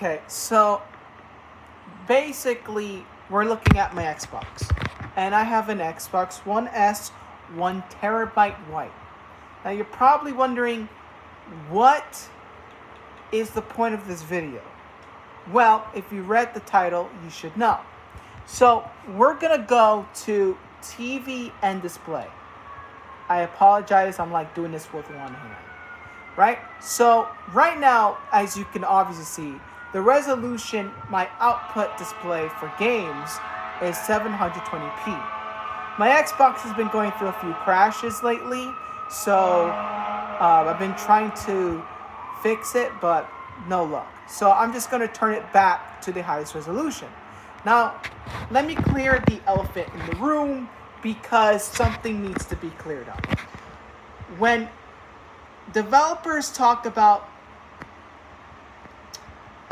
Okay, so basically we're looking at my Xbox. And I have an Xbox One S 1 terabyte white. Now you're probably wondering, what is the point of this video? Well, if you read the title, you should know. So we're gonna go to TV and display. I apologize, I'm like doing this with one hand. Right? So right now, as you can obviously see, the resolution my output display for games is 720p. My Xbox has been going through a few crashes lately, so I've been trying to fix it, but no luck. So I'm just going to turn it back to the highest resolution. Now, let me clear the elephant in the room because something needs to be cleared up. When developers talk about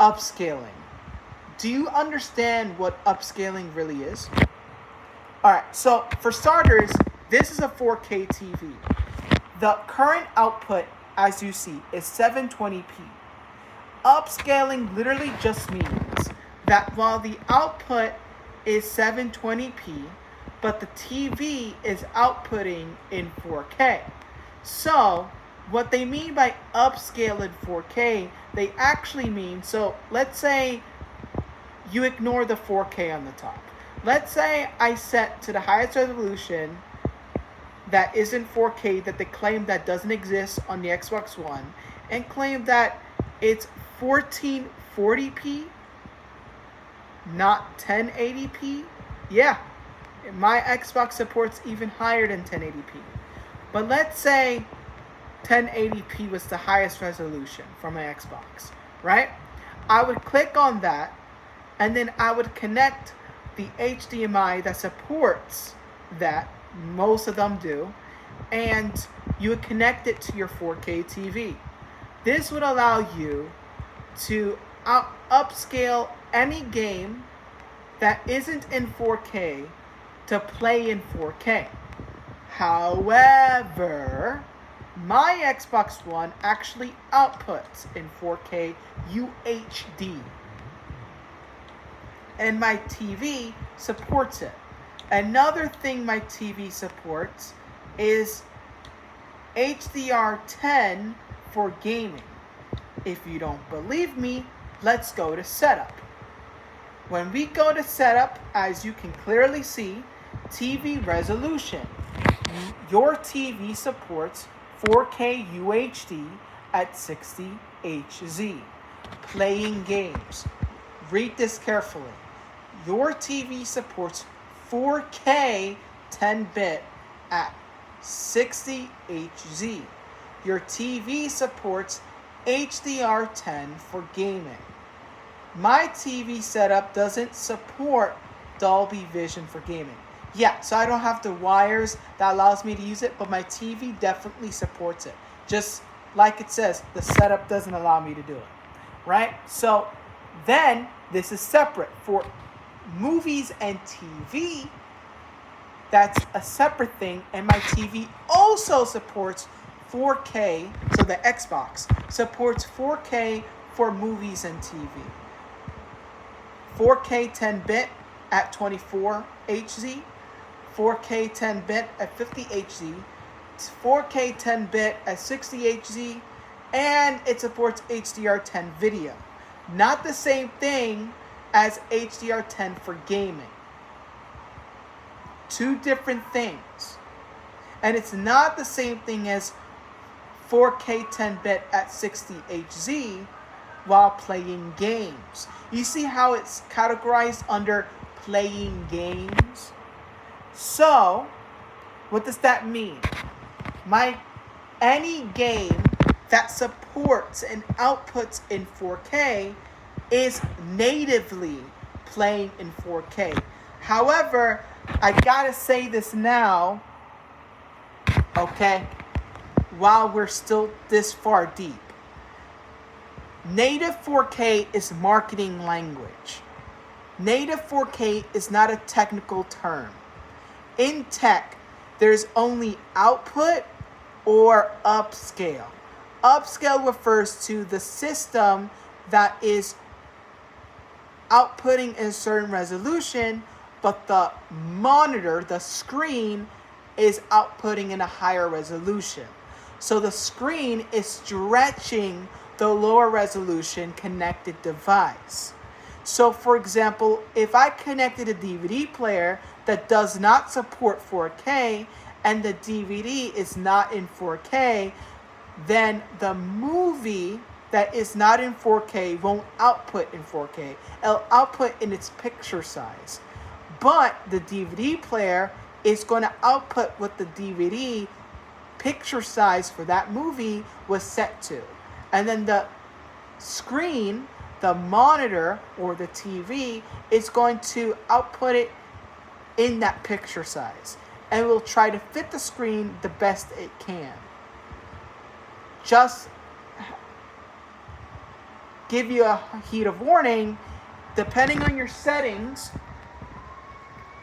upscaling, do you understand what upscaling really is? Alright, so for starters, this is a 4K TV. The current output, as you see, is 720p. Upscaling literally just means that while the output is 720p, but the TV is outputting in 4K. So, what they mean by upscale in 4K, they actually mean, so let's say you ignore the 4K on the top. Let's say I set to the highest resolution that isn't 4K, that they claim that doesn't exist on the Xbox One, and claim that it's 1440p, not 1080p. Yeah, my Xbox supports even higher than 1080p. But let's say 1080p was the highest resolution for my Xbox, right? I would click on that, and then I would connect the HDMI that supports that. Most of them do. And you would connect it to your 4K TV. This would allow you to upscale any game that isn't in 4K to play in 4K. However, my Xbox One actually outputs in 4K UHD. And my TV supports it. Another thing my TV supports is HDR10 for gaming. If you don't believe me, let's go to setup. When we go to setup, as you can clearly see, TV resolution. Your TV supports 4K UHD at 60 Hz. Playing games. Read this carefully. Your TV supports 4K 10-bit at 60 Hz. Your TV supports HDR10 for gaming. My TV setup doesn't support Dolby Vision for gaming. Yeah, so I don't have the wires that allows me to use it, but my TV definitely supports it. Just like it says, the setup doesn't allow me to do it, right? So then this is separate. For movies and TV, that's a separate thing, and my TV also supports 4K, so the Xbox supports 4K for movies and TV. 4K 10-bit at 24 Hz, 4K 10-bit at 50 Hz, 4K 10-bit at 60 Hz, and it supports HDR10 video. Not the same thing as HDR10 for gaming. Two different things. And it's not the same thing as 4K 10-bit at 60 Hz while playing games. You see how it's categorized under playing games? So, what does that mean? Any game that supports and outputs in 4K is natively playing in 4K. However, I gotta say this now, okay, while we're still this far deep. Native 4K is marketing language. Native 4K is not a technical term. In tech, there's only output or upscale. Upscale refers to the system that is outputting a certain resolution, but the monitor, the screen, is outputting in a higher resolution. So the screen is stretching the lower resolution connected device. So for example, if I connected a DVD player that does not support 4K and the DVD is not in 4K, then the movie that is not in 4K won't output in 4K. It'll output in its picture size. But the DVD player is going to output what the DVD picture size for that movie was set to. And then the screen, the monitor or the TV, is going to output it in that picture size. And will try to fit the screen the best it can. Just give you a heat of warning, depending on your settings,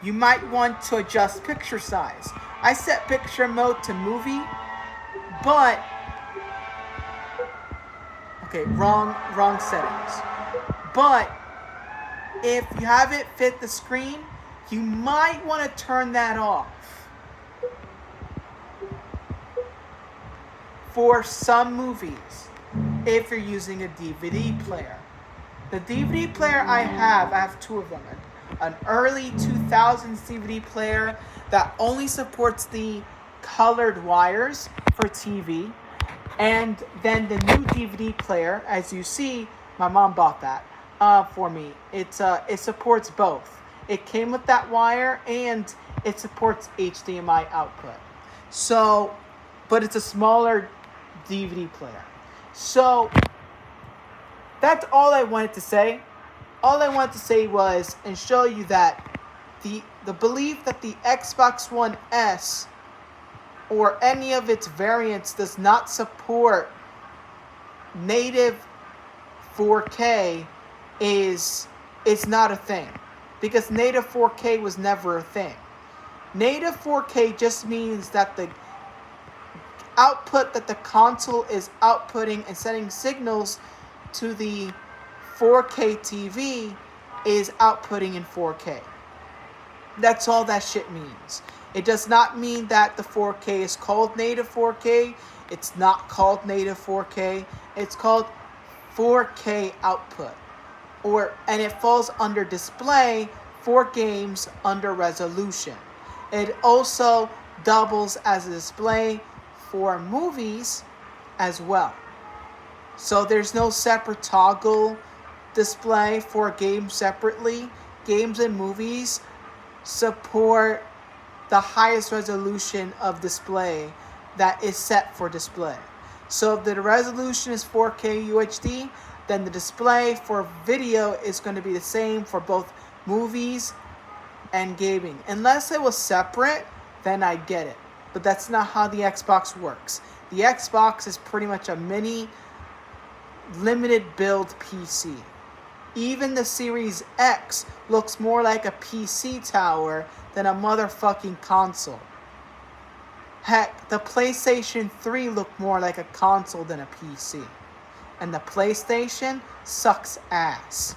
you might want to adjust picture size. I set picture mode to movie, but okay, wrong settings. But if you have it fit the screen, you might want to turn that off. For some movies, if you're using a DVD player. The DVD player I have two of them. An early 2000s DVD player that only supports the colored wires for TV. And then the new DVD player, as you see, my mom bought that for me. It supports both. It came with that wire and it supports HDMI output. So, but it's a smaller DVD player. So, that's all I wanted to say. All I wanted to say was, and show you that the belief that the Xbox One S or any of its variants does not support native 4K is not a thing. Because native 4K was never a thing. Native 4K just means that the output that the console is outputting and sending signals to the 4K TV is outputting in 4K. That's all that shit means. It does not mean that the 4K is called native 4K. It's not called native 4K. It's called 4K output. And it falls under display for games under resolution. It also doubles as a display for movies as well. So there's no separate toggle display for games separately. Games and movies support the highest resolution of display that is set for display. So if the resolution is 4K UHD, then the display for video is going to be the same for both movies and gaming. Unless it was separate, then I get it. But that's not how the Xbox works. The Xbox is pretty much a mini limited build PC. Even the Series X looks more like a PC tower than a motherfucking console. Heck, the PlayStation 3 looked more like a console than a PC. And the PlayStation sucks ass.